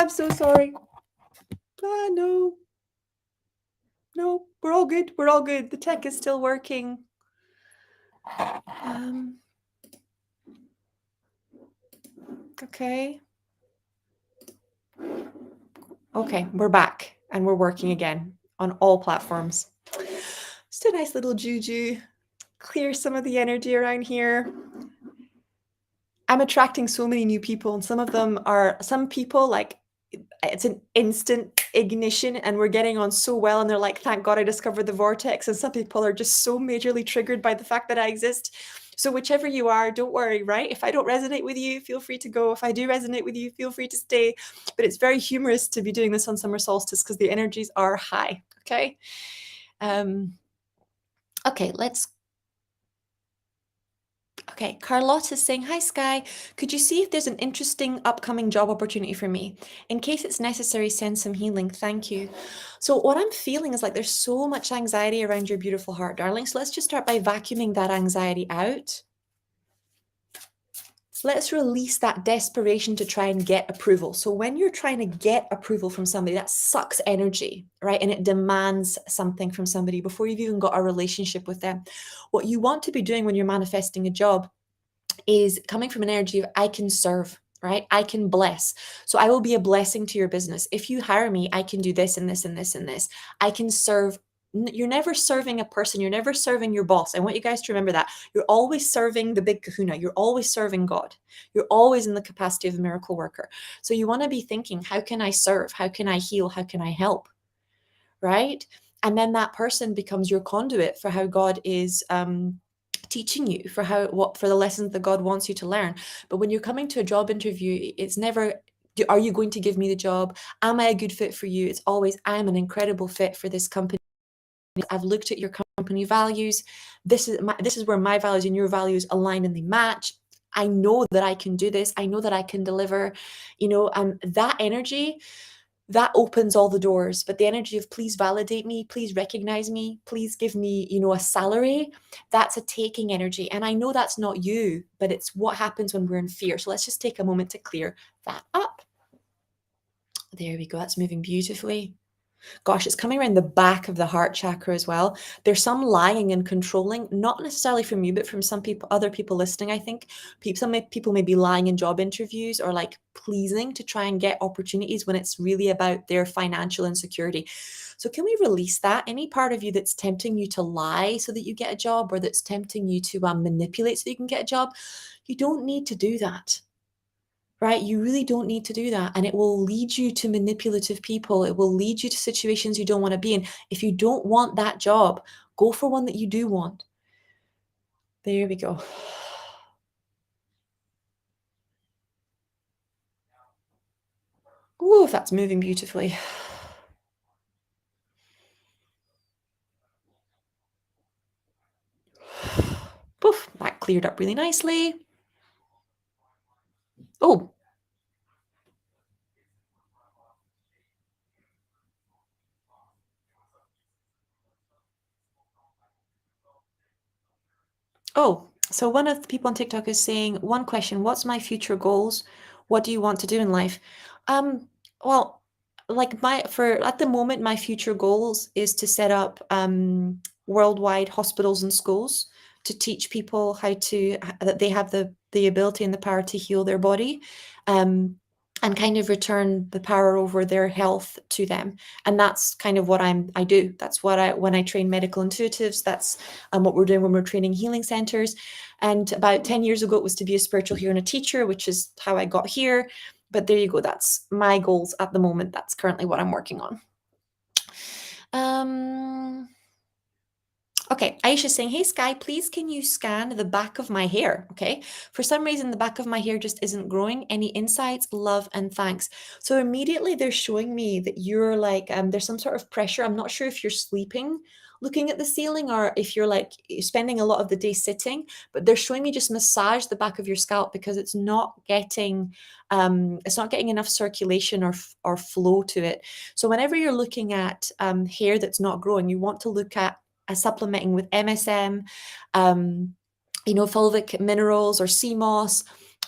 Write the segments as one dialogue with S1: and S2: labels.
S1: I'm so sorry. No. No, we're all good. We're all good. The tech is still working. Okay. Okay, we're back and we're working again on all platforms. Just a nice little juju. Clear some of the energy around here. I'm attracting so many new people, and some people like it's an instant ignition and we're getting on so well and they're like, thank God I discovered the vortex. And some people are just so majorly triggered by the fact that I exist. So whichever you are, don't worry, right? If I don't resonate with you, feel free to go. If I do resonate with you, feel free to stay. But it's very humorous to be doing this on summer solstice because the energies are high, okay? Okay, Okay, Carlotta's saying, hi Sky, could you see if there's an interesting upcoming job opportunity for me? In case it's necessary, send some healing, thank you. So what I'm feeling is like there's so much anxiety around your beautiful heart, darling. So let's just start by vacuuming that anxiety out. So let's release that desperation to try and get approval. So when you're trying to get approval from somebody, that sucks energy, right? And it demands something from somebody before you've even got a relationship with them. What you want to be doing when you're manifesting a job is coming from an energy of I can serve, right? I can bless. So I will be a blessing to your business. If you hire me, I can do this and this and this and this. I can serve. You're never serving a person. You're never serving your boss. I want you guys to remember that. You're always serving the big kahuna. You're always serving God. You're always in the capacity of a miracle worker. So you want to be thinking, how can I serve? How can I heal? How can I help? Right? And then that person becomes your conduit for how God is teaching you, for the lessons that God wants you to learn. But when you're coming to a job interview, it's never, are you going to give me the job? Am I a good fit for you? It's always, I'm an incredible fit for this company. I've looked at your company values. This is where my values and your values align and they match. I know that I can do this. I know that I can deliver, and that energy, that opens all the doors. But the energy of please validate me, please recognize me, please give me, a salary, that's a taking energy. And I know that's not you, but it's what happens when we're in fear. So let's just take a moment to clear that up. There we go. That's moving beautifully. Gosh, it's coming around the back of the heart chakra as well. There's some lying and controlling, not necessarily from you, but from some people, other people listening, I think. Some people may be lying in job interviews or like pleasing to try and get opportunities when it's really about their financial insecurity. So can we release that? Any part of you that's tempting you to lie so that you get a job, or that's tempting you to manipulate so you can get a job, you don't need to do that. Right? You really don't need to do that. And it will lead you to manipulative people. It will lead you to situations you don't want to be in. If you don't want that job, go for one that you do want. There we go. Ooh, that's moving beautifully. Poof, that cleared up really nicely. Oh. Oh, so one of the people on TikTok is saying, one question, what's my future goals? What do you want to do in life? Well, like at the moment, my future goals is to set up worldwide hospitals and schools to teach people that they have the ability and the power to heal their body, and kind of return the power over their health to them. And that's kind of what I do. That's what when I train medical intuitives, that's what we're doing when we're training healing centers. And about 10 years ago, it was to be a spiritual healer and a teacher, which is how I got here. But there you go. That's my goals at the moment. That's currently what I'm working on. Okay, Aisha's saying, hey Sky, please can you scan the back of my hair? Okay, for some reason the back of my hair just isn't growing. Any insights? Love and thanks. So immediately they're showing me that you're like, there's some sort of pressure. I'm not sure if you're sleeping looking at the ceiling or if you're like spending a lot of the day sitting, but they're showing me just massage the back of your scalp because it's not getting enough circulation or flow to it. So whenever you're looking at hair that's not growing, you want to look at supplementing with MSM, fulvic minerals or sea moss,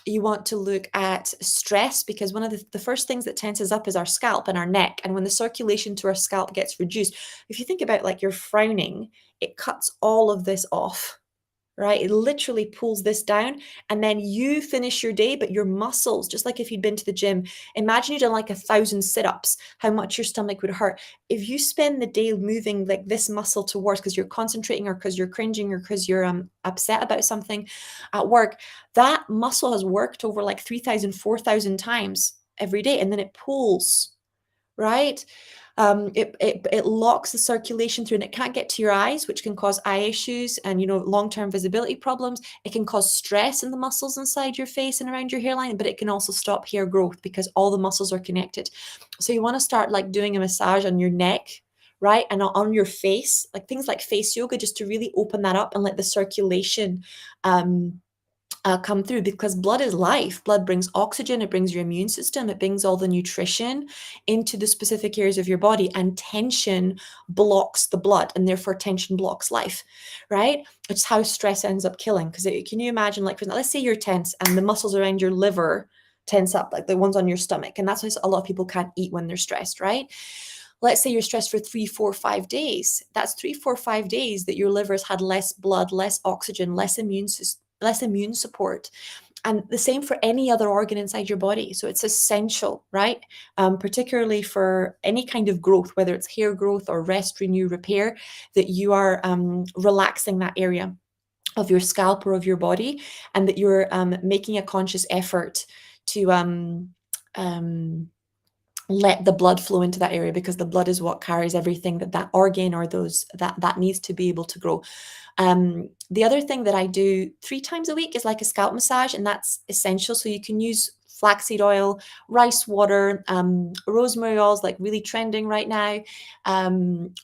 S1: You want to look at stress, because one of the first things that tenses up is our scalp and our neck. And when the circulation to our scalp gets reduced, if you think about like you're frowning, it cuts all of this off, right? It literally pulls this down, and then you finish your day, but your muscles, just like if you'd been to the gym, imagine you'd done like 1,000 sit-ups, how much your stomach would hurt. If you spend the day moving like this muscle towards, because you're concentrating or because you're cringing or because you're upset about something at work, that muscle has worked over like 3,000, 4,000 times every day, and then it pulls, right? It locks the circulation through, and it can't get to your eyes, which can cause eye issues and long-term visibility problems. It can cause stress in the muscles inside your face and around your hairline, but it can also stop hair growth because all the muscles are connected. So you want to start like doing a massage on your neck, right, and on your face, like things like face yoga, just to really open that up and let the circulation come through, because blood is life. Blood brings oxygen, it brings your immune system, it brings all the nutrition into the specific areas of your body, and tension blocks the blood, and therefore tension blocks life, right? It's how stress ends up killing. Because can you imagine, like, for example, let's say you're tense and the muscles around your liver tense up, like the ones on your stomach, and that's why a lot of people can't eat when they're stressed, right? Let's say you're stressed for 3, 4, 5 days. That's 3, 4, 5 days that your liver's had less blood, less oxygen, less immune support. And the same for any other organ inside your body. So it's essential, right? Particularly for any kind of growth, whether it's hair growth or rest, renew, repair, that you are relaxing that area of your scalp or of your body, and that you're making a conscious effort to let the blood flow into that area, because the blood is what carries everything that organ or that needs to be able to grow. The other thing that I do 3 times a week is like a scalp massage, and that's essential. So you can use flaxseed oil, rice water, rosemary oils, like really trending right now.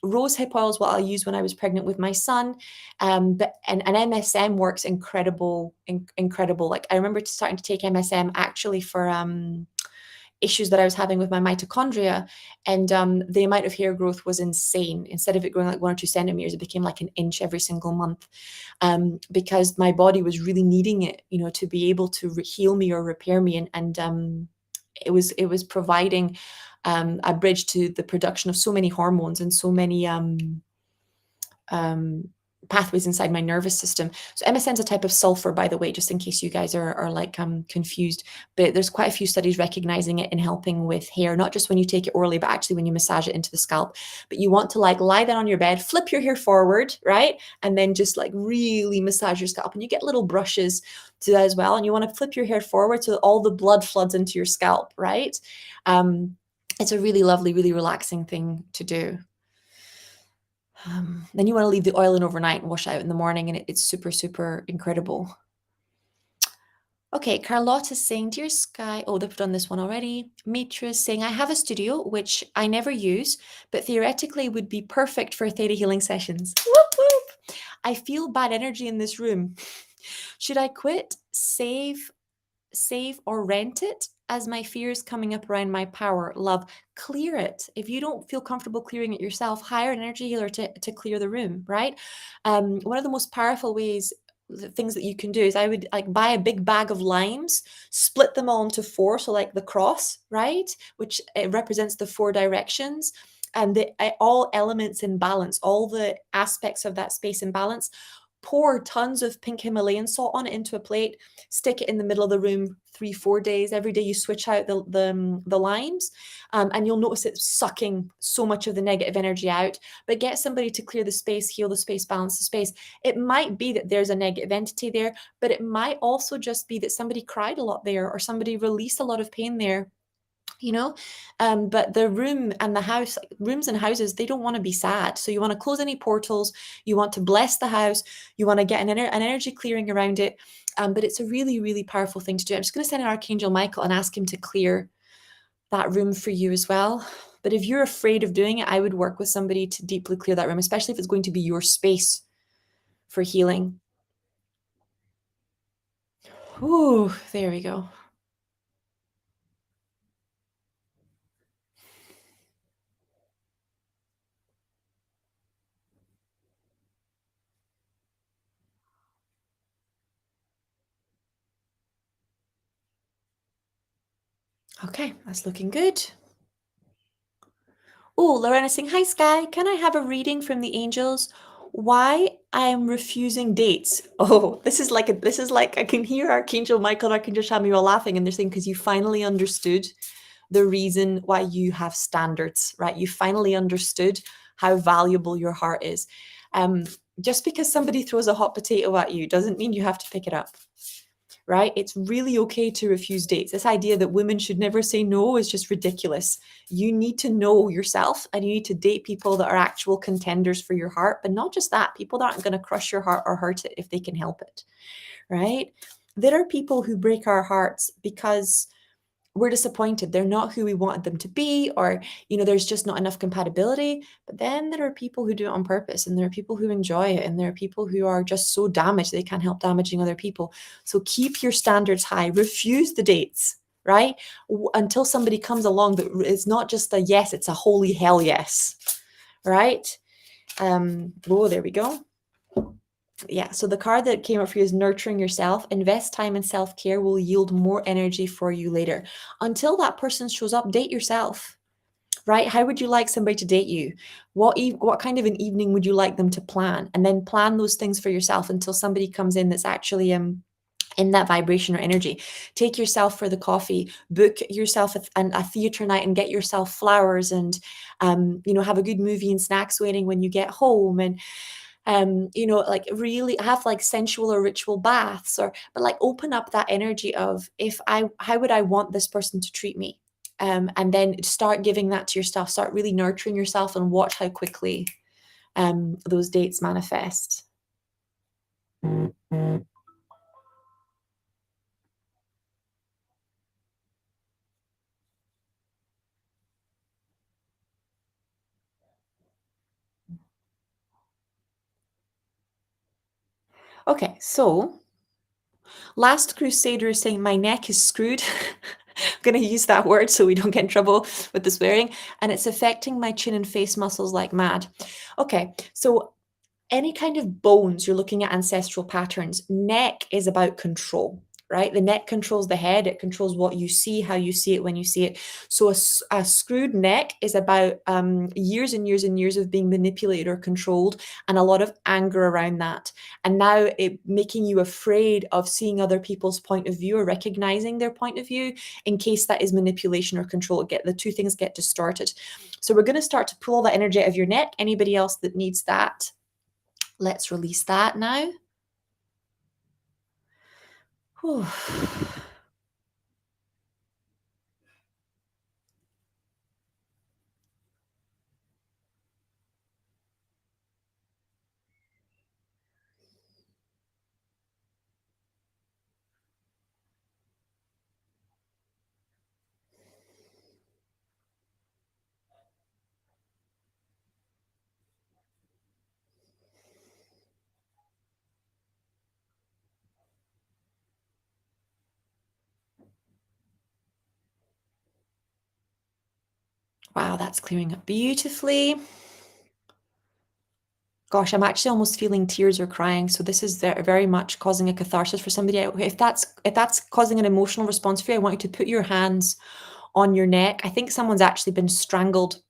S1: Rose hip oil is what I used when I was pregnant with my son. But MSM works incredible. Like I remember starting to take MSM actually for issues that I was having with my mitochondria, and the amount of hair growth was insane. Instead of it growing like 1 or 2 centimeters, it became like an inch every single month, because my body was really needing it, to be able to heal me or repair me, and it was providing a bridge to the production of so many hormones and so many um, pathways inside my nervous system. So MSM is a type of sulfur, by the way, just in case you guys are like confused. But there's quite a few studies recognizing it in helping with hair, not just when you take it orally, but actually when you massage it into the scalp. But you want to like lie down on your bed, flip your hair forward, right? And then just like really massage your scalp. And you get little brushes to that as well. And you want to flip your hair forward so that all the blood floods into your scalp, right? It's a really lovely, really relaxing thing to do. Then you want to leave the oil in overnight and wash out in the morning, and it's super, super incredible. Okay, Carlotta's saying, Dear Sky, oh, they've done this one already. Mitra's saying, I have a studio, which I never use, but theoretically would be perfect for theta healing sessions. Whoop, whoop. I feel bad energy in this room. Should I quit, save, or rent it, as my fears coming up around my power? Love, clear it. If you don't feel comfortable clearing it yourself, hire an energy healer to clear the room, right? One of the most powerful ways, the things that you can do, is I would like buy a big bag of limes, split them all into 4, so like the cross, right, which it represents the 4 directions, and all elements in balance, all the aspects of that space in balance. Pour tons of pink Himalayan salt on it into a plate, stick it in the middle of the room 3, 4 days. Every day you switch out the limes, and you'll notice it's sucking so much of the negative energy out. But get somebody to clear the space, heal the space, balance the space. It might be that there's a negative entity there, but it might also just be that somebody cried a lot there, or somebody released a lot of pain there. But the room and the house, like rooms and houses, they don't want to be sad. So you want to close any portals, you want to bless the house, you want to get an energy clearing around it. But it's a really, really powerful thing to do. I'm just going to send an Archangel Michael and ask him to clear that room for you as well. But if you're afraid of doing it, I would work with somebody to deeply clear that room, especially if it's going to be your space for healing. Ooh, there we go. Okay, that's looking good. Oh, Lorena saying, hi, Sky. Can I have a reading from the angels? Why I am refusing dates? Oh, this is like I can hear Archangel Michael and Archangel Chamuel laughing, and they're saying because you finally understood the reason why you have standards, right? You finally understood how valuable your heart is. Um, just because somebody throws a hot potato at you doesn't mean you have to pick it up, right? It's really okay to refuse dates. This idea that women should never say no is just ridiculous. You need to know yourself and you need to date people that are actual contenders for your heart, but not just that, people that aren't going to crush your heart or hurt it if they can help it, right? There are people who break our hearts because we're disappointed. They're not who we wanted them to be, or, there's just not enough compatibility. But then there are people who do it on purpose, and there are people who enjoy it, and there are people who are just so damaged they can't help damaging other people. So keep your standards high. Refuse the dates, right? Until somebody comes along that it's not just a yes, it's a holy hell yes, right? Oh, there we go. Yeah, so the card that came up for you is nurturing yourself. Invest time in self-care will yield more energy for you later. Until that person shows up, date yourself, right? How would you like somebody to date you? What kind of an evening would you like them to plan? And then plan those things for yourself until somebody comes in that's actually in that vibration or energy. Take yourself for the coffee, book yourself a theater night and get yourself flowers and have a good movie and snacks waiting when you get home, and like really have like sensual or ritual baths, but like open up that energy of how would I want this person to treat me, and then start giving that to yourself. Start really nurturing yourself and watch how quickly those dates manifest. Okay, so Last Crusader is saying my neck is screwed. I'm going to use that word so we don't get in trouble with the swearing. And it's affecting my chin and face muscles like mad. Okay, so any kind of bones, you're looking at ancestral patterns. Neck is about control, right? The neck controls the head. It controls what you see, how you see it, when you see it. So a screwed neck is about years and years and years of being manipulated or controlled, and a lot of anger around that. And now it making you afraid of seeing other people's point of view or recognizing their point of view in case that is manipulation or control. The two things get distorted. So we're going to start to pull all that energy out of your neck. Anybody else that needs that, let's release that now. Whew. Wow, that's clearing up beautifully. Gosh, I'm actually almost feeling tears or crying. So this is very much causing a catharsis for somebody. If that's causing an emotional response for you, I want you to put your hands on your neck. I think someone's actually been strangled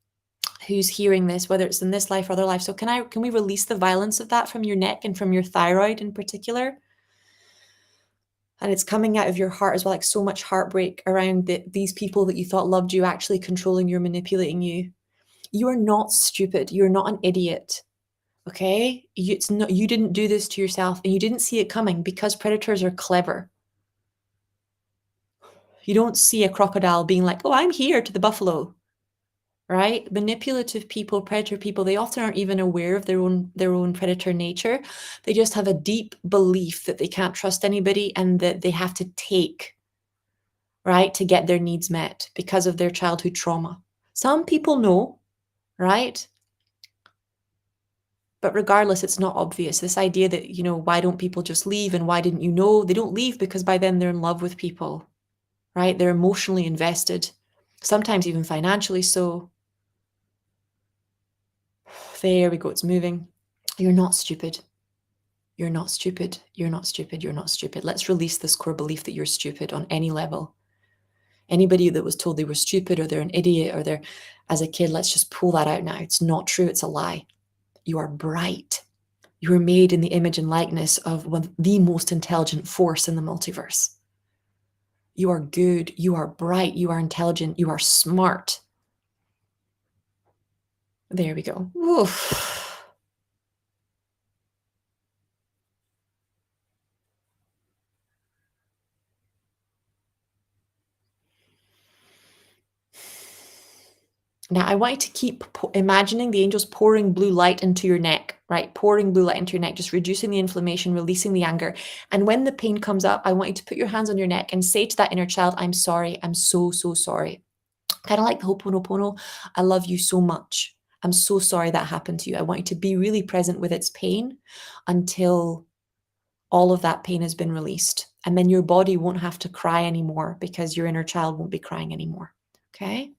S1: who's hearing this, whether it's in this life or other life. So can we release the violence of that from your neck and from your thyroid in particular? And it's coming out of your heart as well, like so much heartbreak around these people that you thought loved you actually controlling you, manipulating you. You are not stupid. You're not an idiot. Okay? You didn't do this to yourself and you didn't see it coming because predators are clever. You don't see a crocodile being like, "Oh, I'm here," to the buffalo. Right? Manipulative people, predator people, they often aren't even aware of their own predator nature. They just have a deep belief that they can't trust anybody and that they have to take, right, to get their needs met because of their childhood trauma. Some people know, right? But regardless, it's not obvious. This idea that, why don't people just leave and why didn't you know? They don't leave because by then they're in love with people, right? They're emotionally invested, sometimes even financially so. There we go. It's moving. You're not stupid. You're not stupid. You're not stupid. You're not stupid. Let's release this core belief that you're stupid on any level. Anybody that was told they were stupid or they're an idiot or they're, as a kid, let's just pull that out now. It's not true. It's a lie. You are bright. You were made in the image and likeness of the most intelligent force in the multiverse. You are good. You are bright. You are intelligent. You are smart. There we go. Oof. Now, I want you to keep imagining the angels pouring blue light into your neck, right? Pouring blue light into your neck, just reducing the inflammation, releasing the anger. And when the pain comes up, I want you to put your hands on your neck and say to that inner child, I'm sorry. I'm so, so sorry. Kind of like the Ho'oponopono. I love you so much. I'm so sorry that happened to you. I want you to be really present with its pain until all of that pain has been released. And then your body won't have to cry anymore because your inner child won't be crying anymore. Okay?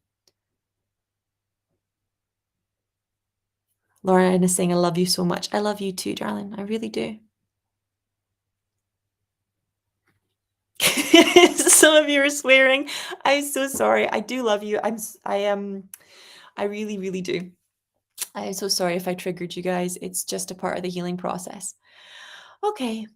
S1: Lauren is saying, I love you so much. I love you too, darling. I really do. Some of you are swearing. I'm so sorry. I do love you. I really, really do. I'm so sorry if I triggered you guys. It's just a part of the healing process. Okay.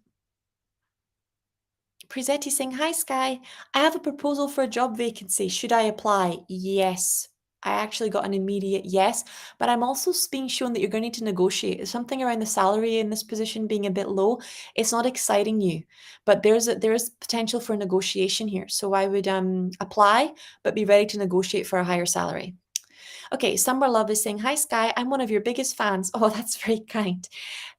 S1: Presetti saying, hi, Sky. I have a proposal for a job vacancy. Should I apply? Yes. I actually got an immediate yes, but I'm also being shown that you're going to need to negotiate. There's something around the salary in this position being a bit low. It's not exciting you, but there is potential for negotiation here. So I would apply, but be ready to negotiate for a higher salary. Okay, Summer Love is saying, hi, Sky. I'm one of your biggest fans. Oh, that's very kind.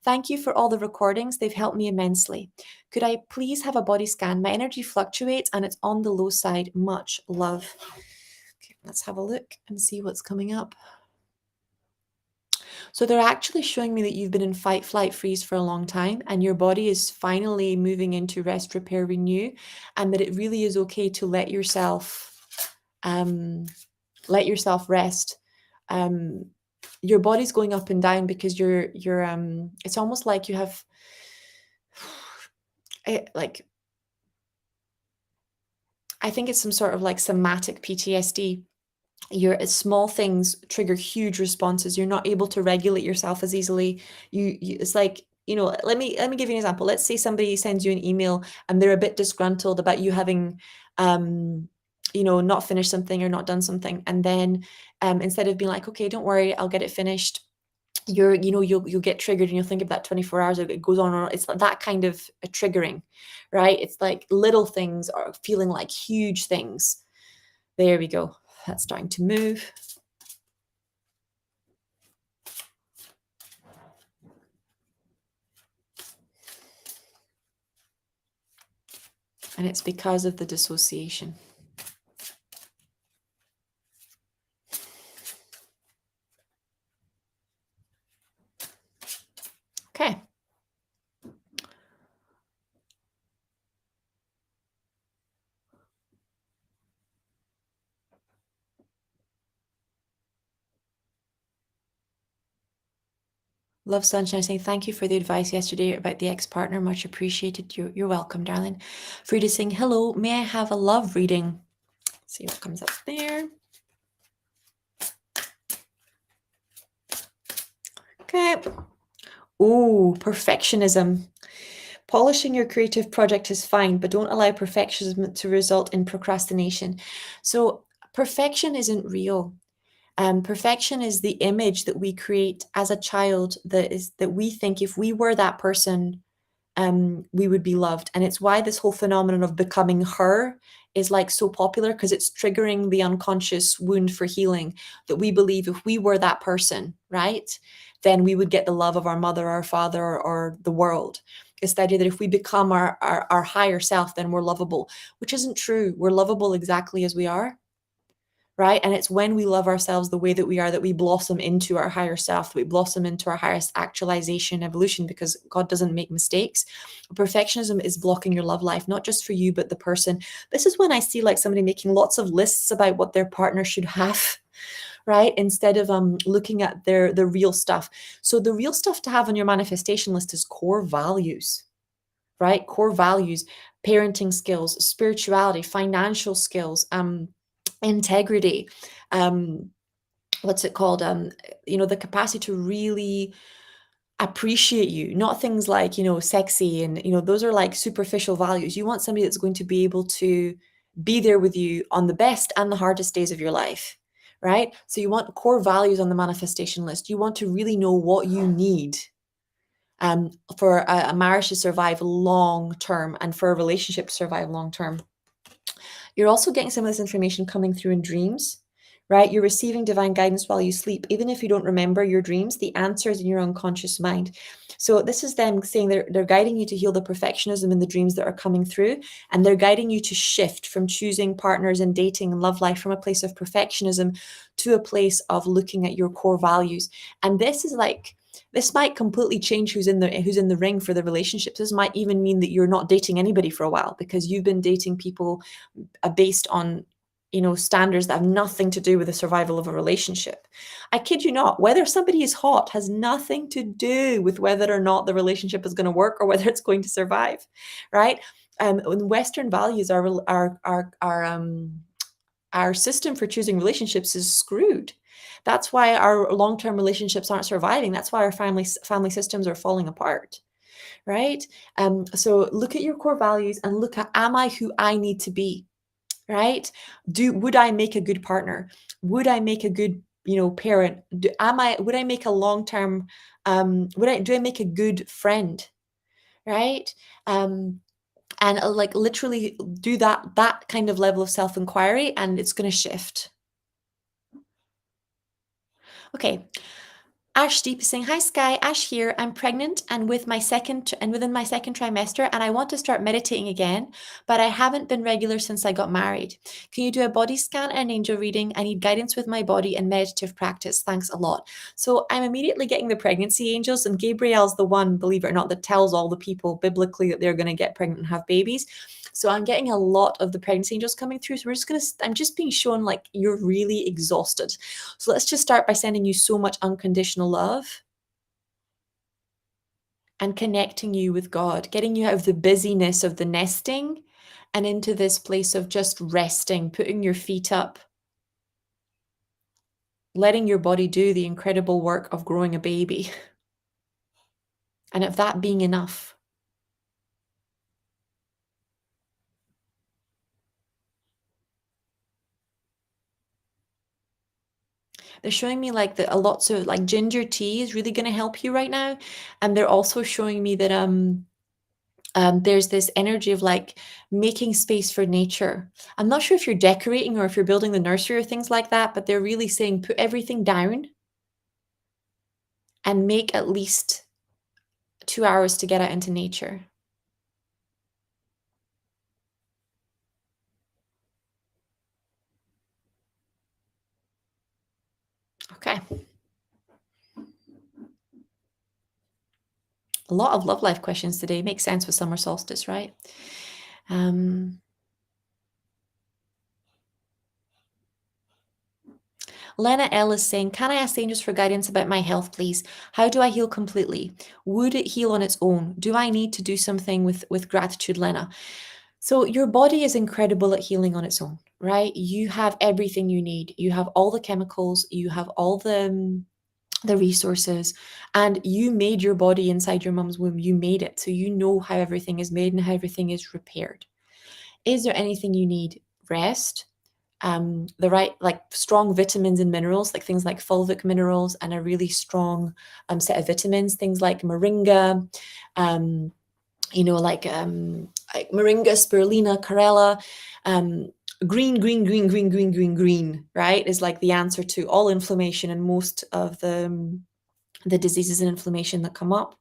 S1: Thank you for all the recordings. They've helped me immensely. Could I please have a body scan? My energy fluctuates and it's on the low side. Much love. Okay, let's have a look and see what's coming up. So they're actually showing me that you've been in fight, flight, freeze for a long time and your body is finally moving into rest, repair, renew, and that it really is okay to let yourself rest. Your body's going up and down because you're it's almost like you have like, I think it's some sort of like somatic PTSD. Your small things trigger huge responses. You're not able to regulate yourself as easily. It's like, let me give you an example. Let's say somebody sends you an email and they're a bit disgruntled about you having not finished something or not done something, and then instead of being like, okay, don't worry, I'll get it finished, you'll get triggered and you'll think about 24 hours. It goes on. It's that kind of a triggering, right? It's like little things are feeling like huge things. There we go. That's starting to move. And it's because of the dissociation. Okay. Love Sunshine saying, thank you for the advice yesterday about the ex-partner. Much appreciated. You're welcome, darling. Frida saying, hello, may I have a love reading? Let's see what comes up there. Okay. Oh, perfectionism. Polishing your creative project is fine, but don't allow perfectionism to result in procrastination. So perfection isn't real. Perfection is the image that we create as a child that we think if we were that person, we would be loved. And it's why this whole phenomenon of becoming her is like so popular, because it's triggering the unconscious wound for healing, that we believe if we were that person, right, then we would get the love of our mother, our father, or the world. It's the idea that if we become our higher self, then we're lovable, which isn't true. We're lovable exactly as we are. Right. And it's when we love ourselves the way that we are, that we blossom into our higher self, that we blossom into our highest actualization, evolution, because God doesn't make mistakes. Perfectionism is blocking your love life, not just for you, but the person. This is when I see like somebody making lots of lists about what their partner should have, right? Instead of looking at the real stuff. So the real stuff to have on your manifestation list is core values, right? Core values. parenting skills, spirituality, financial skills, integrity, what's it called? The capacity to really appreciate you, not things like, sexy and, those are like superficial values. You want somebody that's going to be able to be there with you on the best and the hardest days of your life, right? So you want core values on the manifestation list. You want to really know what you need for a marriage to survive long term and for a relationship to survive long term. You're also getting some of this information coming through in dreams, right? You're receiving divine guidance while you sleep. Even if you don't remember your dreams, the answers in your unconscious mind. So this is them saying they're guiding you to heal the perfectionism in the dreams that are coming through. And they're guiding you to shift from choosing partners and dating and love life from a place of perfectionism to a place of looking at your core values. And this might completely change who's in the ring for the relationships. This might even mean that you're not dating anybody for a while because you've been dating people based on standards that have nothing to do with the survival of a relationship. I kid you not, whether somebody is hot has nothing to do with whether or not the relationship is going to work or whether it's going to survive, right? Western values our system for choosing relationships is screwed. That's why our long-term relationships aren't surviving. That's why our family systems are falling apart, right? So look at your core values and look at, am I who I need to be? Right? Would I make a good partner? Would I make a good, parent? Would I make a long-term, do I make a good friend? Right? And like literally do that kind of level of self-inquiry and it's going to shift. Okay. Ash Deep is saying, "Hi Sky, Ash here. I'm pregnant and within my second trimester, and I want to start meditating again, but I haven't been regular since I got married. Can you do a body scan and an angel reading? I need guidance with my body and meditative practice. Thanks a lot." So I'm immediately getting the pregnancy angels, and Gabriel's the one, believe it or not, that tells all the people biblically that they're going to get pregnant and have babies. So I'm getting a lot of the pregnancy angels coming through. So I'm just being shown like you're really exhausted. So let's just start by sending you so much unconditional love and connecting you with God, getting you out of the busyness of the nesting and into this place of just resting, putting your feet up, letting your body do the incredible work of growing a baby. And of that being enough. They're showing me like a lots of like ginger tea is really going to help you right now. And they're also showing me that there's this energy of like making space for nature. I'm not sure if you're decorating or if you're building the nursery or things like that, but they're really saying put everything down and make at least 2 hours to get out into nature. Okay. A lot of love life questions today. Makes sense with summer solstice, right? Lena L is saying, "Can I ask the angels for guidance about my health, please? How do I heal completely? Would it heal on its own? Do I need to do something with gratitude, Lena?" So your body is incredible at healing on its own, right? You have everything you need. You have all the chemicals, you have all the resources, and you made your body inside your mom's womb. You made it. So you know how everything is made and how everything is repaired. Is there anything you need? Rest, the right, like strong vitamins and minerals, like things like fulvic minerals and a really strong set of vitamins, things like moringa, like moringa, spirulina, chlorella, green, right, is like the answer to all inflammation and most of the diseases and inflammation that come up,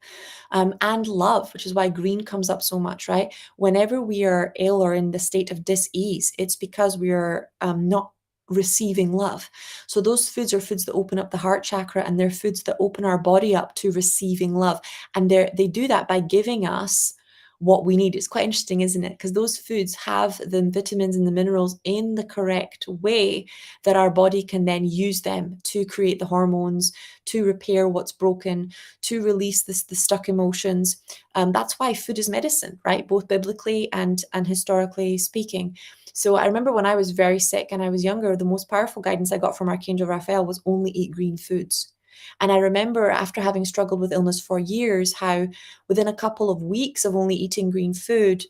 S1: and love, which is why green comes up so much, right? Whenever we are ill or in the state of dis-ease, it's because we are not receiving love. So those foods are foods that open up the heart chakra, and they're foods that open our body up to receiving love. And they do that by giving us what we need. It's quite interesting, isn't it? Because those foods have the vitamins and the minerals in the correct way that our body can then use them to create the hormones, to repair what's broken, to release the stuck emotions. That's why food is medicine, right? Both biblically and historically speaking. So I remember when I was very sick and I was younger, the most powerful guidance I got from Archangel Raphael was only eat green foods. And I remember after having struggled with illness for years, how within a couple of weeks of only eating green food,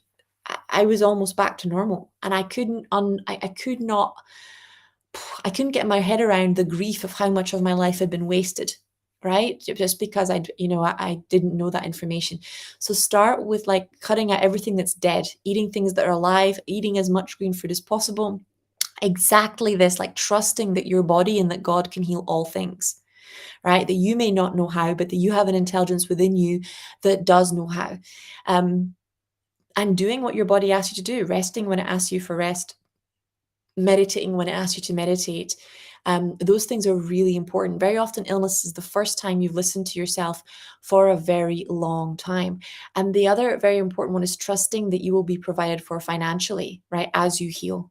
S1: I was almost back to normal. And I couldn't get my head around the grief of how much of my life had been wasted, right? Just because I didn't know that information. So start with like cutting out everything that's dead, eating things that are alive, eating as much green food as possible. Exactly this, like trusting that your body and that God can heal all things, right? That you may not know how, but that you have an intelligence within you that does know how. And doing what your body asks you to do, resting when it asks you for rest, meditating when it asks you to meditate. Those things are really important. Very often, illness is the first time you've listened to yourself for a very long time. And the other very important one is trusting that you will be provided for financially, right, as you heal,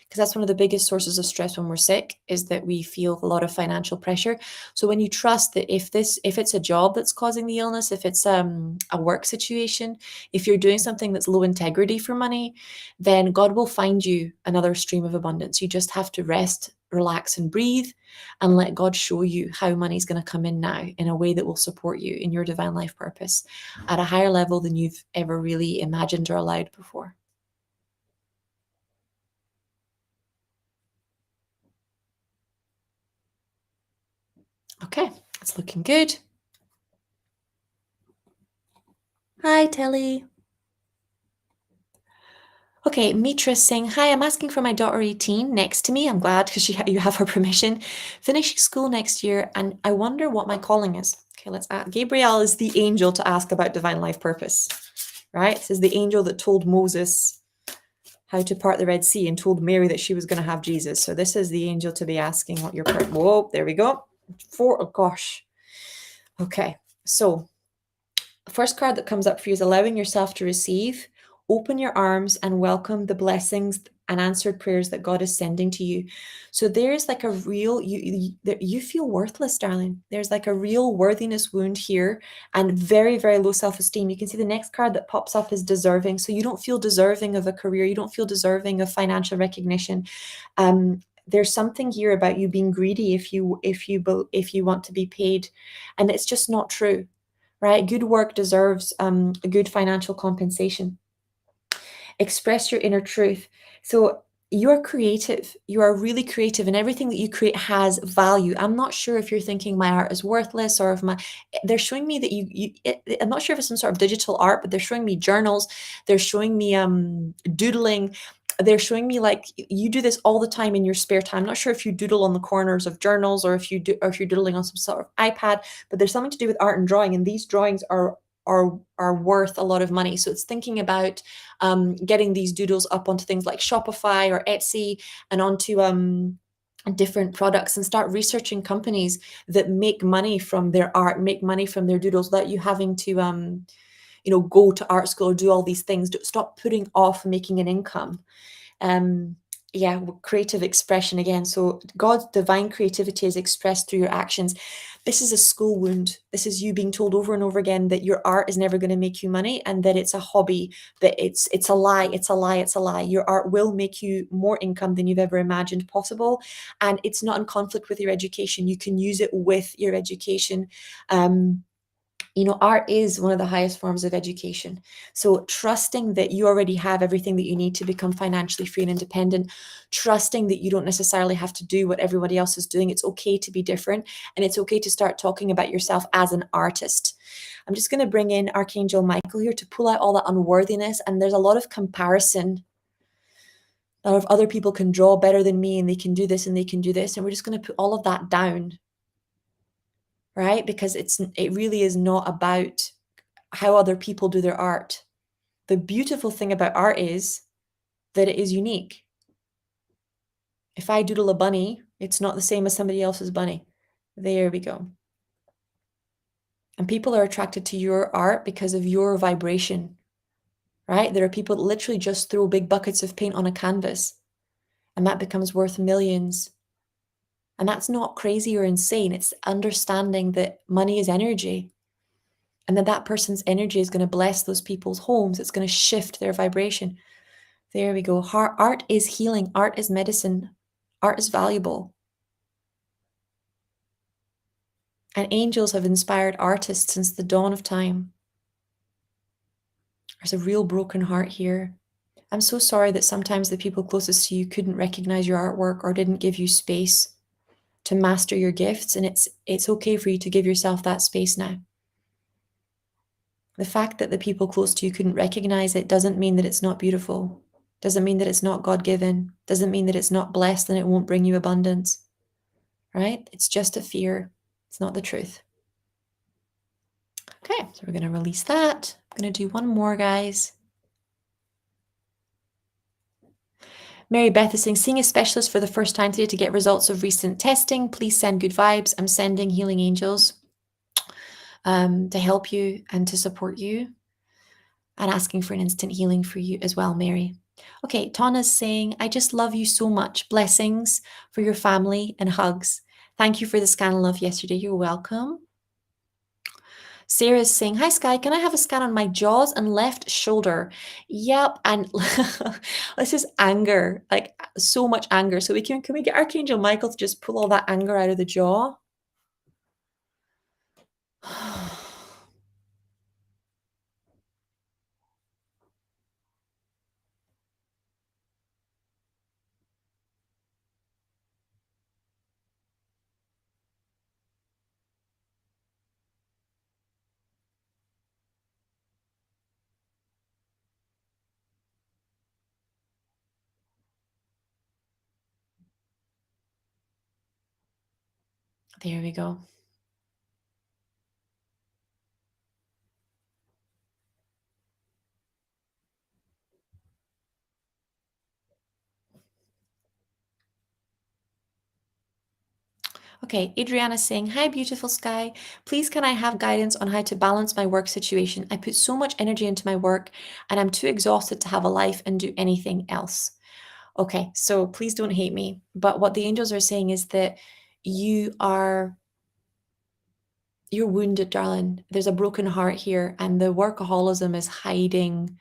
S1: because that's one of the biggest sources of stress when we're sick, is that we feel a lot of financial pressure. So when you trust that if it's a job that's causing the illness, if it's a work situation, if you're doing something that's low integrity for money, then God will find you another stream of abundance. You just have to rest, relax, and breathe, and let God show you how money's going to come in now in a way that will support you in your divine life purpose at a higher level than you've ever really imagined or allowed before. Okay, it's looking good. Hi, Telly. Okay, Mitra saying, hi, I'm asking for my daughter 18 next to me. I'm glad because you have her permission. Finishing school next year, and I wonder what my calling is. Okay, let's ask. Gabriel is the angel to ask about divine life purpose, right? This is the angel that told Moses how to part the Red Sea and told Mary that she was going to have Jesus. So this is the angel to be asking what your purpose. Whoa, there we go. Oh gosh. Okay, so the first card that comes up for you is allowing yourself to receive. Open your arms and welcome the blessings and answered prayers that God is sending to you. So there's like a real, you feel worthless, darling. There's like a real worthiness wound here and very, very low self-esteem. You can see the next card that pops up is deserving. So you don't feel deserving of a career. You don't feel deserving of financial recognition. There's something here about you being greedy if you want to be paid, and it's just not true, right? Good work deserves a good financial compensation. Express your inner truth. So you're creative. You are really creative, and everything that you create has value. I'm not sure if you're thinking my art is worthless, or if they're showing me that I'm not sure if it's some sort of digital art, but they're showing me journals. They're showing me doodling. They're showing me like you do this all the time in your spare time. I'm not sure if you doodle on the corners of journals, or if you're doodling on some sort of iPad, but there's something to do with art and drawing, and these drawings are worth a lot of money. So it's thinking about getting these doodles up onto things like Shopify or Etsy and onto different products, and start researching companies that make money from their art, make money from their doodles, without you having to go to art school or do all these things. Stop putting off making an income. Creative expression again. So God's divine creativity is expressed through your actions. This is a school wound. This is you being told over and over again that your art is never going to make you money, and that it's a hobby, that it's a lie, it's a lie, it's a lie. Your art will make you more income than you've ever imagined possible, and it's not in conflict with your education. You can use it with your education. Art is one of the highest forms of education. So trusting that you already have everything that you need to become financially free and independent, trusting that you don't necessarily have to do what everybody else is doing. It's okay to be different, and it's okay to start talking about yourself as an artist. I'm just going to bring in Archangel Michael here to pull out all that unworthiness. And there's a lot of comparison. A lot of other people can draw better than me, and they can do this and they can do this. And we're just going to put all of that down, right? Because it really is not about how other people do their art. The beautiful thing about art is that it is unique. If I doodle a bunny, it's not the same as somebody else's bunny. There we go. And people are attracted to your art because of your vibration, right? There are people that literally just throw big buckets of paint on a canvas and that becomes worth millions. And that's not crazy or insane. It's understanding that money is energy and that that person's energy is going to bless those people's homes. It's going to shift their vibration. There we go. Art is healing. Art is medicine. Art is valuable. And angels have inspired artists since the dawn of time. There's a real broken heart here. I'm so sorry that sometimes the people closest to you couldn't recognize your artwork or didn't give you space to master your gifts, and it's okay for you to give yourself that space now. The fact that the people close to you couldn't recognize it doesn't mean that it's not beautiful, doesn't mean that it's not God-given, doesn't mean that it's not blessed and it won't bring you abundance, right? It's just a fear. It's not the truth. Okay, so we're going to release that. I'm going to do one more, guys. Mary Beth is saying, seeing a specialist for the first time today to get results of recent testing. Please send good vibes. I'm sending healing angels to help you and to support you, and asking for an instant healing for you as well, Mary. Okay, Tana's saying, I just love you so much. Blessings for your family and hugs. Thank you for the scan of love yesterday. You're welcome. Sarah's saying, hi, Sky, can I have a scan on my jaws and left shoulder? Yep, and this is anger, like so much anger. So can we get Archangel Michael to just pull all that anger out of the jaw? There we go. Okay, Adriana's saying, hi, beautiful Sky. Please, can I have guidance on how to balance my work situation? I put so much energy into my work and I'm too exhausted to have a life and do anything else. Okay, so please don't hate me. But what the angels are saying is that you're wounded, darling. There's a broken heart here, and the workaholism is hiding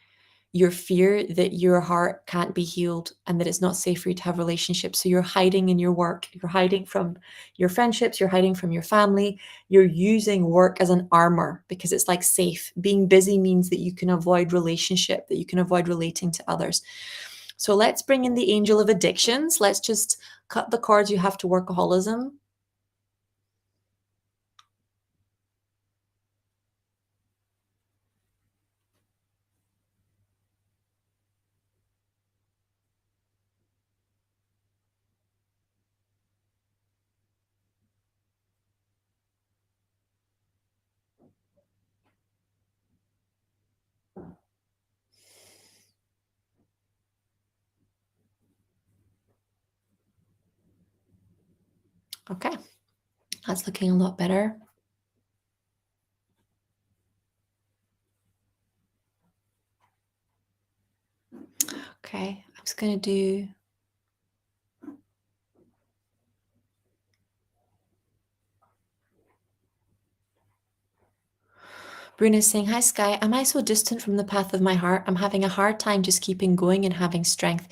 S1: your fear that your heart can't be healed and that it's not safe for you to have relationships. So you're hiding in your work, you're hiding from your friendships, you're hiding from your family, you're using work as an armor because it's like safe. Being busy means that you can avoid relationship, that you can avoid relating to others. So let's bring in the angel of addictions. Let's just cut the cords you have to workaholism. Okay, that's looking a lot better. Okay, I'm just going to do Bruna's saying, hi, Sky. Am I so distant from the path of my heart? I'm having a hard time just keeping going and having strength.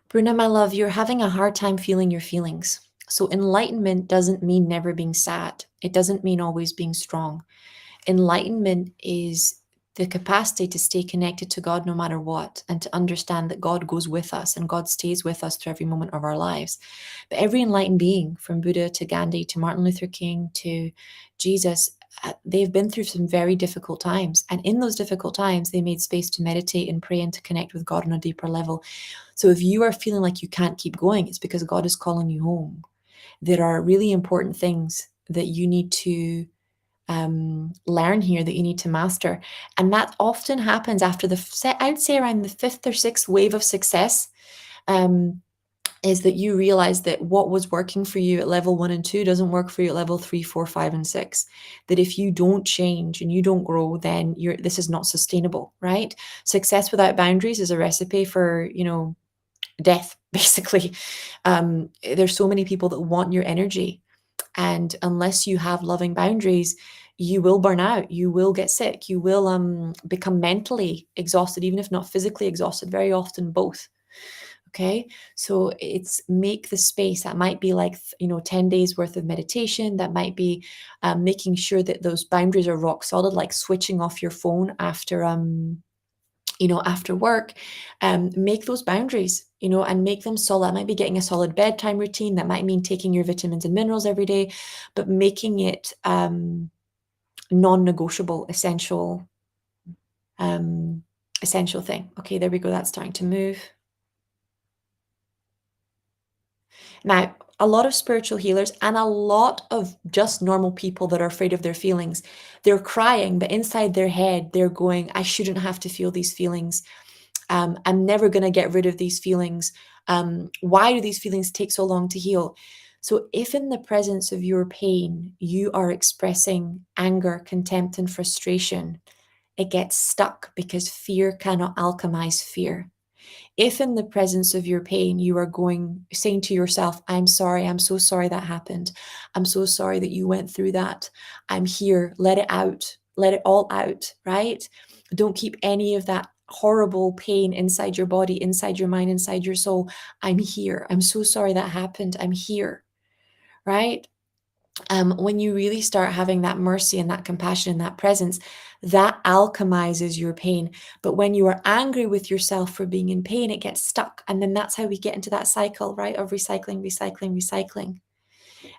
S1: Bruna, my love, you're having a hard time feeling your feelings. So enlightenment doesn't mean never being sad. It doesn't mean always being strong. Enlightenment is the capacity to stay connected to God no matter what, and to understand that God goes with us and God stays with us through every moment of our lives. But every enlightened being, from Buddha to Gandhi to Martin Luther King to Jesus, they've been through some very difficult times. And in those difficult times, they made space to meditate and pray and to connect with God on a deeper level. So if you are feeling like you can't keep going, it's because God is calling you home. There are really important things that you need to learn here, that you need to master. And that often happens after I'd say around the fifth or sixth wave of success. is that you realize that what was working for you at level 1 and 2 doesn't work for you at level 3, 4, 5, and 6. That if you don't change and you don't grow, then this is not sustainable, right? Success without boundaries is a recipe for, death, basically. There's so many people that want your energy, and unless you have loving boundaries, you will burn out, you will get sick, you will become mentally exhausted, even if not physically exhausted, very often both. Okay, so it's make the space. That might be like 10 days worth of meditation. That might be making sure that those boundaries are rock solid, like switching off your phone after work. Make those boundaries, and make them solid. That might be getting a solid bedtime routine. That might mean taking your vitamins and minerals every day, but making it non-negotiable, essential thing. Okay, there we go. That's starting to move. Now, a lot of spiritual healers and a lot of just normal people that are afraid of their feelings, they're crying, but inside their head, they're going, I shouldn't have to feel these feelings. I'm never going to get rid of these feelings. Why do these feelings take so long to heal? So, if in the presence of your pain, you are expressing anger, contempt, and frustration, it gets stuck because fear cannot alchemize fear. If in the presence of your pain, you are saying to yourself, I'm sorry, I'm so sorry that happened. I'm so sorry that you went through that. I'm here, let it out, let it all out, right? Don't keep any of that horrible pain inside your body, inside your mind, inside your soul. I'm here. I'm so sorry that happened. I'm here, right? When you really start having that mercy and that compassion and that presence, that alchemizes your pain. But when you are angry with yourself for being in pain, it gets stuck. And then that's how we get into that cycle, right? Of recycling, recycling, recycling.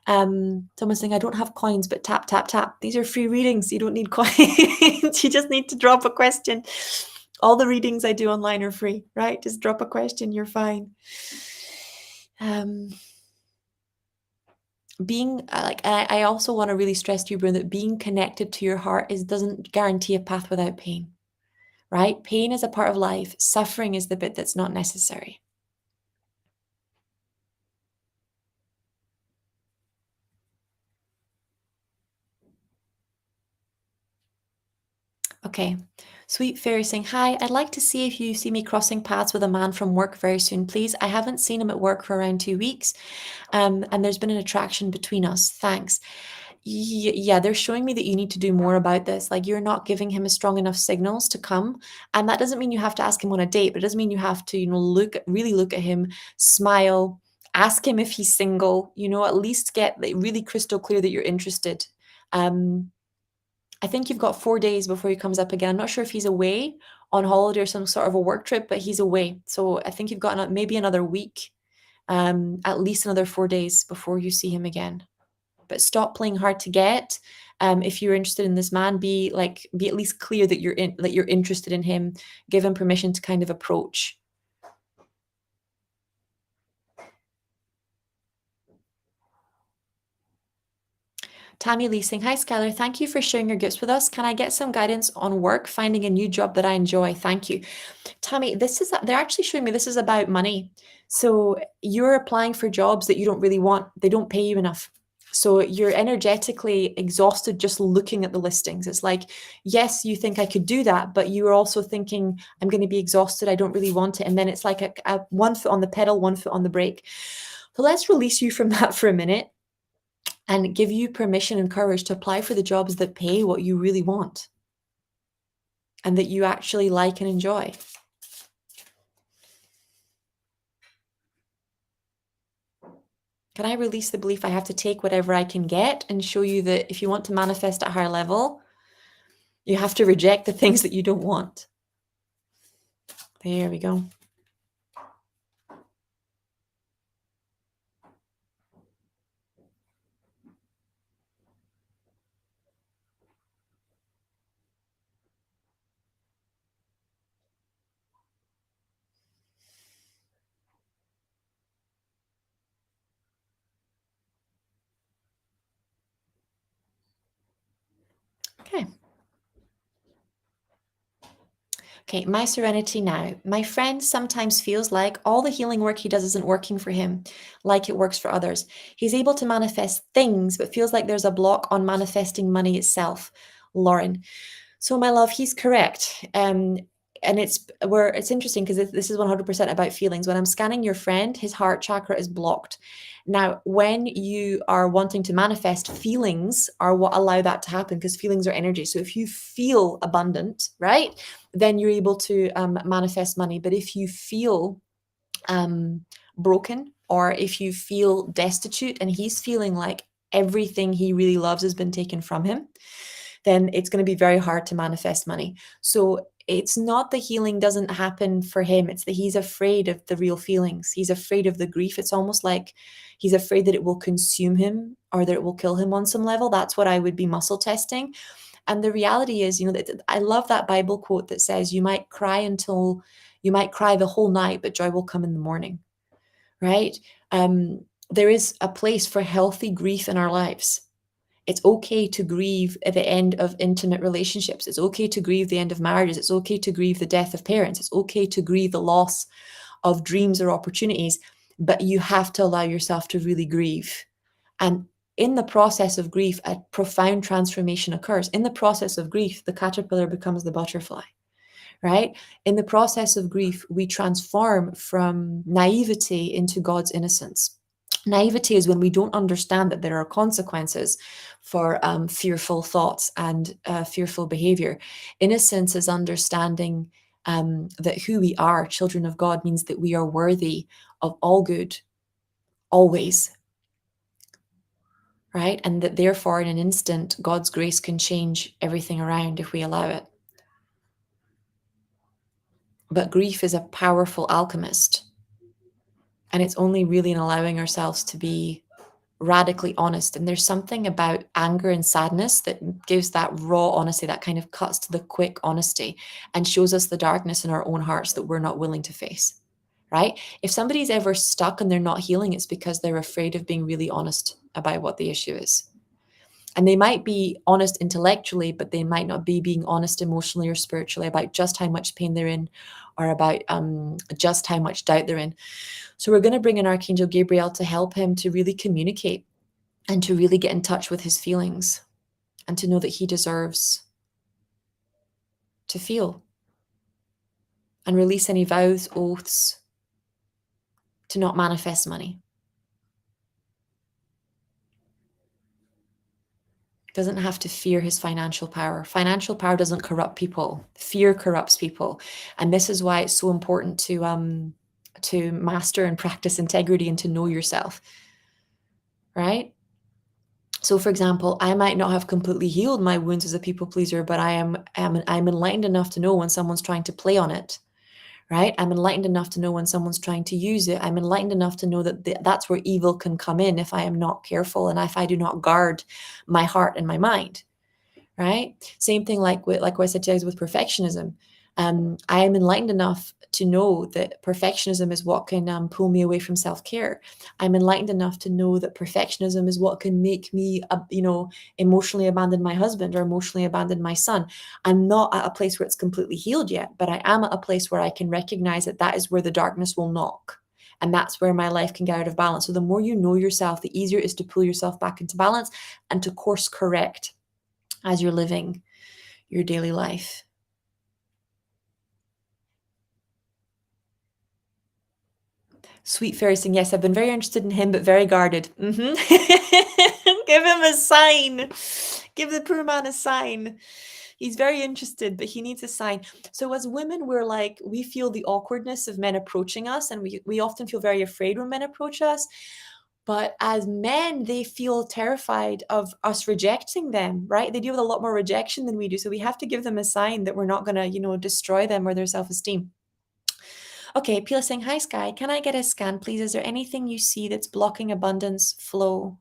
S1: Someone's saying, I don't have coins, but tap, tap, tap. These are free readings. You don't need coins. You just need to drop a question. All the readings I do online are free, right? Just drop a question. You're fine. Being like I also want to really stress to you, Bruno, that being connected to your heart doesn't guarantee a path without pain, right? Pain is a part of life. Suffering is the bit that's not necessary. Okay. Sweet Fairy saying, hi, I'd like to see if you see me crossing paths with a man from work very soon, please. I haven't seen him at work for around 2 weeks. And there's been an attraction between us. Thanks. Yeah, they're showing me that you need to do more about this. Like you're not giving him a strong enough signals to come. And that doesn't mean you have to ask him on a date, but it doesn't mean you have to, really look at him, smile, ask him if he's single, at least get like, really crystal clear that you're interested. I think you've got 4 days before he comes up again. I'm not sure if he's away on holiday or some sort of a work trip, but he's away. So I think you've got maybe another week, at least another 4 days before you see him again. But stop playing hard to get. If you're interested in this man, be at least clear that you're interested in him. Give him permission to kind of approach. Tammy Lee saying, hi Skylar, thank you for sharing your gifts with us. Can I get some guidance on work, finding a new job that I enjoy? Thank you. Tammy, they're actually showing me this is about money. So you're applying for jobs that you don't really want. They don't pay you enough. So you're energetically exhausted just looking at the listings. It's like, yes, you think I could do that, but you're also thinking, I'm going to be exhausted. I don't really want it. And then it's like a 1 foot on the pedal, 1 foot on the brake. So let's release you from that for a minute and give you permission and courage to apply for the jobs that pay what you really want and that you actually like and enjoy. Can I release the belief I have to take whatever I can get and show you that if you want to manifest at a higher level, you have to reject the things that you don't want? There we go. Okay. Okay, my serenity now. My friend sometimes feels like all the healing work he does isn't working for him, like it works for others. He's able to manifest things, but feels like there's a block on manifesting money itself. Lauren. So, my love, he's correct. And it's interesting because this is 100% about feelings. When I'm scanning your friend, his heart chakra is blocked. Now, when you are wanting to manifest, feelings are what allow that to happen, because feelings are energy. So if you feel abundant, right, then you're able to manifest money. But if you feel broken, or if you feel destitute and he's feeling like everything he really loves has been taken from him, then it's going to be very hard to manifest money. So it's not the healing doesn't happen for him, it's that he's afraid of the real feelings. He's afraid of the grief. It's almost like he's afraid that it will consume him or that it will kill him on some level. That's what I would be muscle testing. And the reality is, that I love that Bible quote that says, you might cry the whole night, but joy will come in the morning, right? There is a place for healthy grief in our lives. It's okay to grieve at the end of intimate relationships. It's okay to grieve the end of marriages. It's okay to grieve the death of parents. It's okay to grieve the loss of dreams or opportunities, but you have to allow yourself to really grieve. And in the process of grief, a profound transformation occurs. In the process of grief, the caterpillar becomes the butterfly, right? In the process of grief, we transform from naivety into God's innocence. Naivety is when we don't understand that there are consequences for fearful thoughts and fearful behavior. Innocence is understanding that who we are, children of God, means that we are worthy of all good, always, right? And that therefore, in an instant, God's grace can change everything around if we allow it. But grief is a powerful alchemist. And it's only really in allowing ourselves to be radically honest. And there's something about anger and sadness that gives that raw honesty, that kind of cuts to the quick honesty and shows us the darkness in our own hearts that we're not willing to face, right? If somebody's ever stuck and they're not healing, it's because they're afraid of being really honest about what the issue is. And they might be honest intellectually, but they might not be being honest emotionally or spiritually about just how much pain they're in, or about just how much doubt they're in. So we're going to bring in Archangel Gabriel to help him to really communicate and to really get in touch with his feelings and to know that he deserves to feel, and release any vows, oaths to not manifest money. Doesn't have to fear his financial power. Financial power doesn't corrupt people. Fear corrupts people. And this is why it's so important to master and practice integrity and to know yourself, right? So, for example, I might not have completely healed my wounds as a people pleaser, but I'm enlightened enough to know when someone's trying to play on it, right? I'm enlightened enough to know when someone's trying to use it. I'm enlightened enough to know that that's where evil can come in if I am not careful and if I do not guard my heart and my mind, right? Same thing like what I said to you guys with perfectionism. I am enlightened enough to know that perfectionism is what can pull me away from self-care. I'm enlightened enough to know that perfectionism is what can make me, emotionally abandon my husband or emotionally abandon my son. I'm not at a place where it's completely healed yet, but I am at a place where I can recognize that that is where the darkness will knock. And that's where my life can get out of balance. So the more you know yourself, the easier it is to pull yourself back into balance and to course correct as you're living your daily life. Sweet Fairy saying, yes, I've been very interested in him, but very guarded. Give him a sign. Give the poor man a sign. He's very interested, but he needs a sign. So as women, we feel the awkwardness of men approaching us, and we often feel very afraid when men approach us. But as men, they feel terrified of us rejecting them, right? They deal with a lot more rejection than we do. So we have to give them a sign that we're not going to, destroy them or their self-esteem. Okay, Pila saying, hi, Sky. Can I get a scan, please? Is there anything you see that's blocking abundance flow?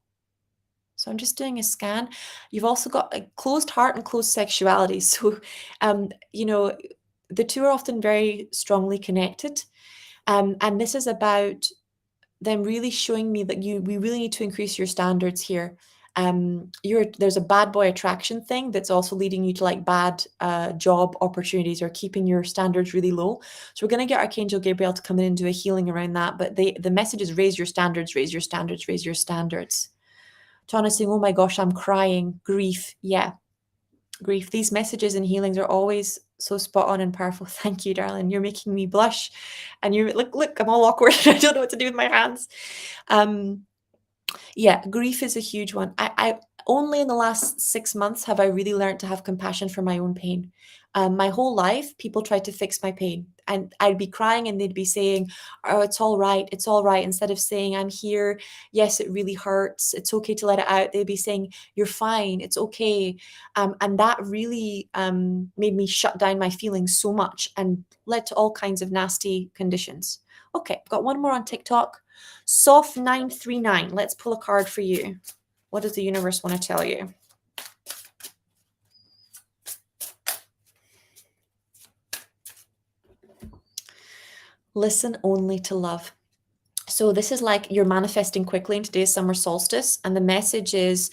S1: So I'm just doing a scan. You've also got a closed heart and closed sexuality. So, the two are often very strongly connected. And this is about them really showing me that we really need to increase your standards here. there's a bad boy attraction thing that's also leading you to like bad job opportunities or keeping your standards really low. So we're going to get Archangel Gabriel to come in and do a healing around that. But the message is raise your standards, raise your standards, raise your standards. Tana saying, oh my gosh, I'm crying. Grief. Yeah, grief. These messages and healings are always so spot on and powerful. Thank you, darling. You're making me blush. And you're look, I'm all awkward. I don't know what to do with my hands. Yeah, grief is a huge one. I only in the last 6 months have I really learned to have compassion for my own pain. My whole life, people tried to fix my pain, and I'd be crying, and they'd be saying, "Oh, it's all right, it's all right." Instead of saying, "I'm here. Yes, it really hurts. It's okay to let it out." They'd be saying, "You're fine. It's okay," and that really made me shut down my feelings so much and led to all kinds of nasty conditions. Okay, got one more on TikTok. Soft 939. Let's pull a card for you. What does the universe want to tell you? Listen only to love. So this is like you're manifesting quickly in today's summer solstice, and the message is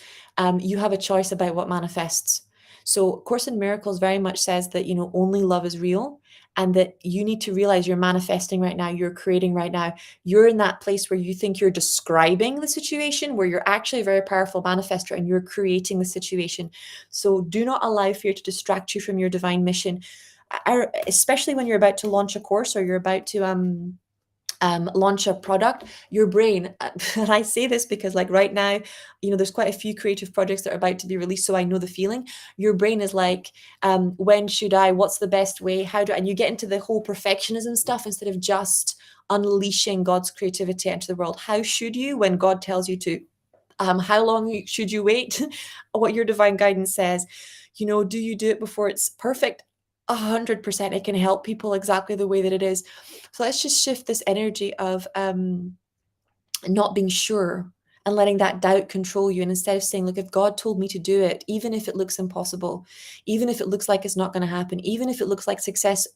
S1: you have a choice about what manifests. So Course in Miracles very much says that, you know, only love is real, and that you need to realize you're manifesting right now, you're creating right now. You're in that place where you think you're describing the situation, where you're actually a very powerful manifester and you're creating the situation. So do not allow fear to distract you from your divine mission, especially when you're about to launch a course or you're about to launch a product. Your brain, and I say this because like right now, you know, there's quite a few creative projects that are about to be released, so I know the feeling. Your brain is like, when should I, what's the best way, how do, and you get into the whole perfectionism stuff instead of just unleashing God's creativity into the world. How should you, when God tells you to? How long should you wait? What your divine guidance says. You know, do you do it before it's perfect? 100%. It can help people exactly the way that it is. So let's just shift this energy of not being sure and letting that doubt control you. And instead of saying, look, if God told me to do it, even if it looks impossible, even if it looks like it's not going to happen, even if it looks like success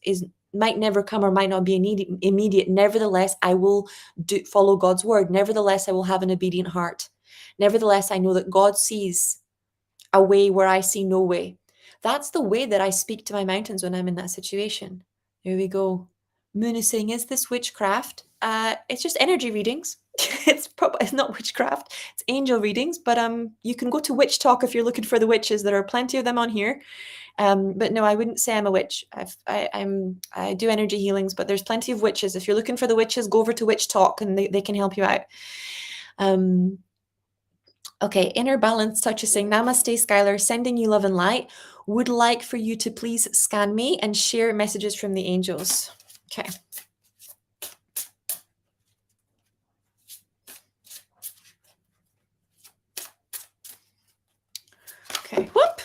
S1: might never come or might not be immediate, nevertheless, I will follow God's word. Nevertheless, I will have an obedient heart. Nevertheless, I know that God sees a way where I see no way. That's the way that I speak to my mountains when I'm in that situation. There we go. Moon is saying, is this witchcraft? It's just energy readings. It's not witchcraft. It's angel readings. But you can go to Witch Talk if you're looking for the witches. There are plenty of them on here. But no, I wouldn't say I'm a witch. I do energy healings, but there's plenty of witches. If you're looking for the witches, go over to Witch Talk and they can help you out. Okay, Inner Balance Touch is saying, Namaste, Skylar, sending you love and light. Would like for you to please scan me and share messages from the angels. Okay. Okay, whoop.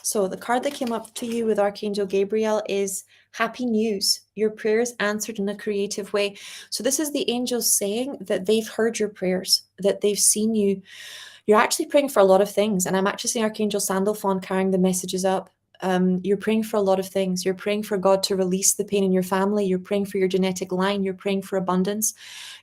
S1: So the card that came up to you with Archangel Gabriel is happy news. Your prayers answered in a creative way. So this is the angels saying that they've heard your prayers, that they've seen you. You're actually praying for a lot of things. And I'm actually seeing Archangel Sandalphon carrying the messages up. You're praying for a lot of things. You're praying for God to release the pain in your family. You're praying for your genetic line. You're praying for abundance.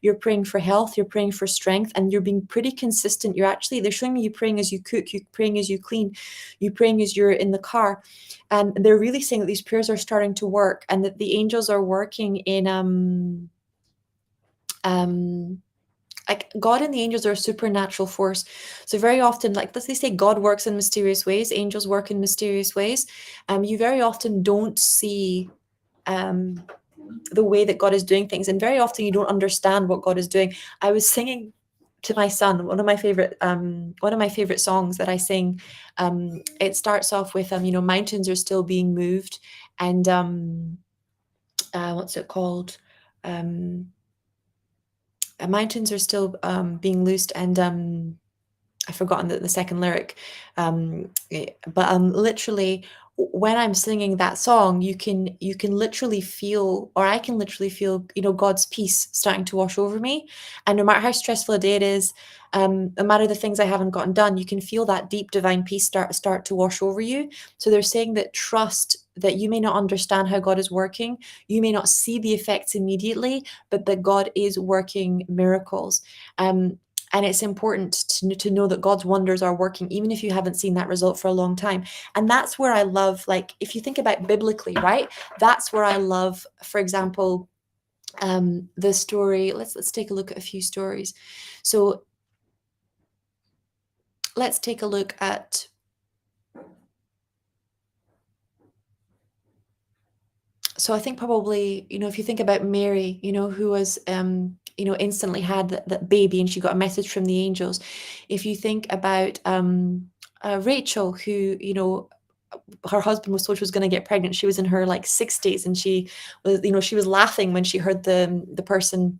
S1: You're praying for health. You're praying for strength. And you're being pretty consistent. They're showing me you praying as you cook, you praying as you clean, you praying as you're in the car. And they're really saying that these prayers are starting to work and that the angels are working in like God and the angels are a supernatural force. So very often, like they say, God works in mysterious ways, angels work in mysterious ways. You very often don't see the way that God is doing things, and very often you don't understand what God is doing. I was singing to my son one of my favorite songs that I sing. It starts off with you know, mountains are still being moved, and what's it called? Mountains are still being loosed, and I've forgotten the second lyric. But literally, when I'm singing that song, you can literally feel, or I can literally feel, you know, God's peace starting to wash over me. And no matter how stressful a day it is, no matter the things I haven't gotten done, you can feel that deep divine peace start to wash over you. So they're saying that trust that you may not understand how God is working. You may not see the effects immediately, but that God is working miracles. And it's important to know that God's wonders are working, even if you haven't seen that result for a long time. And that's where I love, like, if you think about biblically, right? That's where I love, for example, the story. Let's take a look at a few stories. So let's take a look at, so I think probably, if you think about Mary, who was, instantly had that baby and she got a message from the angels. If you think about Rachel, who, her husband was told she was going to get pregnant. She was in her like 60s, and she was, she was laughing when she heard the person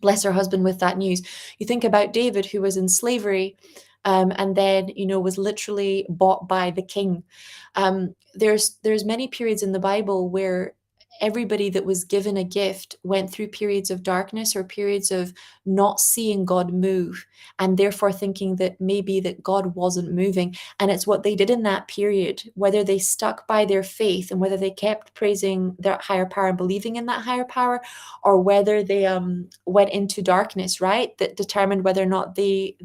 S1: bless her husband with that news. You think about David, who was in slavery, and then was literally bought by the king. There's many periods in the Bible where everybody that was given a gift went through periods of darkness or periods of not seeing God move, and therefore thinking that maybe that God wasn't moving. And it's what they did in that period, whether they stuck by their faith and whether they kept praising their higher power and believing in that higher power, or whether they went into darkness, right? That determined whether or not they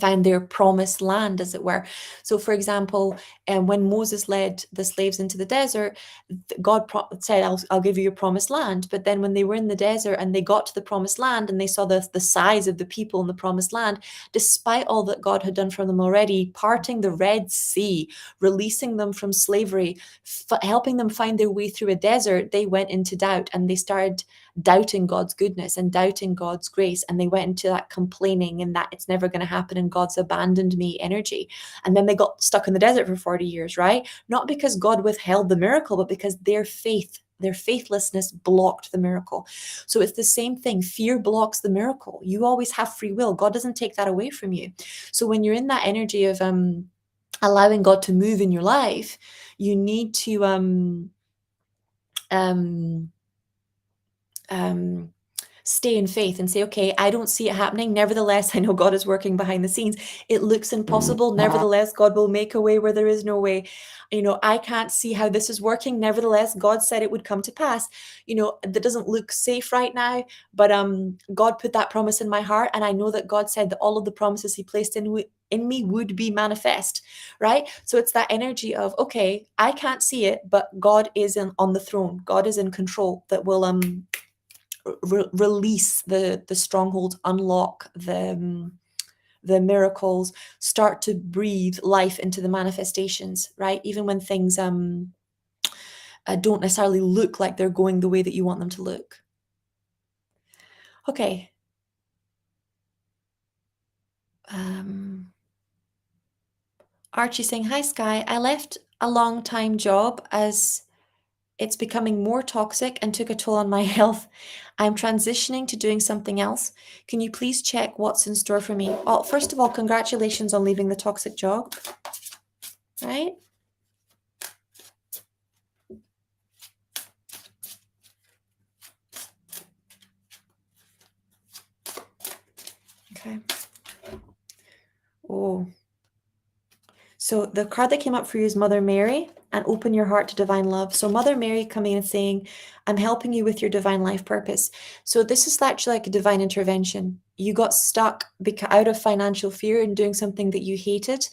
S1: found their promised land, as it were. So, for example, when Moses led the slaves into the desert, God said, I'll give you a promised land. But then when they were in the desert and they got to the promised land and they saw the size of the people in the promised land, despite all that God had done for them already, parting the Red Sea, releasing them from slavery, helping them find their way through a desert, they went into doubt, and they started doubting God's goodness and doubting God's grace. And they went into that complaining and that it's never going to happen and God's abandoned me energy. And then they got stuck in the desert for 40 years, right? Not because God withheld the miracle, but because their faithlessness blocked the miracle. So it's the same thing. Fear blocks the miracle. You always have free will. God doesn't take that away from you. So when you're in that energy of allowing God to move in your life, you need to stay in faith and say, okay, I don't see it happening. Nevertheless, I know God is working behind the scenes. It looks impossible. Nevertheless, God will make a way where there is no way. I can't see how this is working. Nevertheless, God said it would come to pass. That doesn't look safe right now, but God put that promise in my heart. And I know that God said that all of the promises he placed in me would be manifest, right? So it's that energy of, okay, I can't see it, but God is on the throne. God is in control, that will release the strongholds, unlock the miracles, start to breathe life into the manifestations, right? Even when things don't necessarily look like they're going the way that you want them to look. Okay. Archie saying, hi Sky, I left a long time job as it's becoming more toxic and took a toll on my health. I'm transitioning to doing something else. Can you please check what's in store for me? Oh, first of all, congratulations on leaving the toxic job, right? Okay. Oh. So the card that came up for you is Mother Mary, and open your heart to divine love. So Mother Mary coming and saying, I'm helping you with your divine life purpose. So this is actually like a divine intervention. You got stuck out of financial fear and doing something that you hated.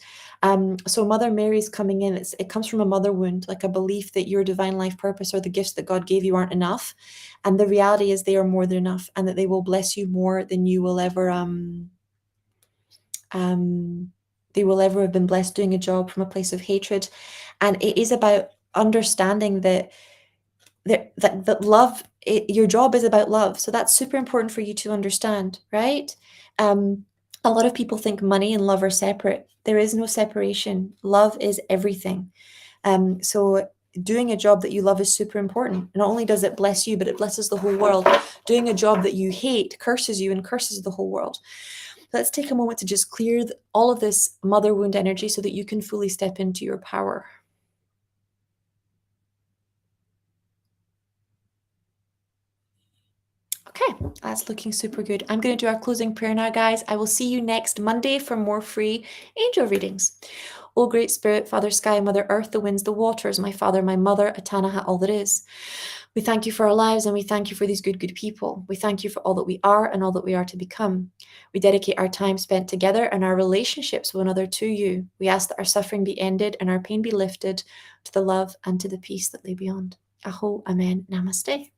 S1: So Mother Mary's coming in. It comes from a mother wound, like a belief that your divine life purpose or the gifts that God gave you aren't enough. And the reality is they are more than enough, and that they will bless you more than you will ever they will ever have been blessed doing a job from a place of hatred. And it is about understanding that love, your job is about love. So that's super important for you to understand, right? A lot of people think money and love are separate. There is no separation. Love is everything. So doing a job that you love is super important. Not only does it bless you, but it blesses the whole world. Doing a job that you hate curses you and curses the whole world. Let's take a moment to just clear all of this mother wound energy so that you can fully step into your power. Okay, that's looking super good. I'm going to do our closing prayer now, guys. I will see you next Monday for more free angel readings. O Great Spirit, Father Sky, Mother Earth, the winds, the waters, my Father, my Mother, Atanaha, all that is. We thank you for our lives, and we thank you for these good, good people. We thank you for all that we are and all that we are to become. We dedicate our time spent together and our relationships with one another to you. We ask that our suffering be ended and our pain be lifted to the love and to the peace that lay beyond. Aho, Amen, Namaste.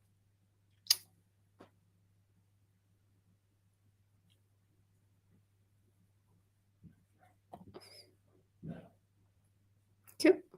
S1: Cool.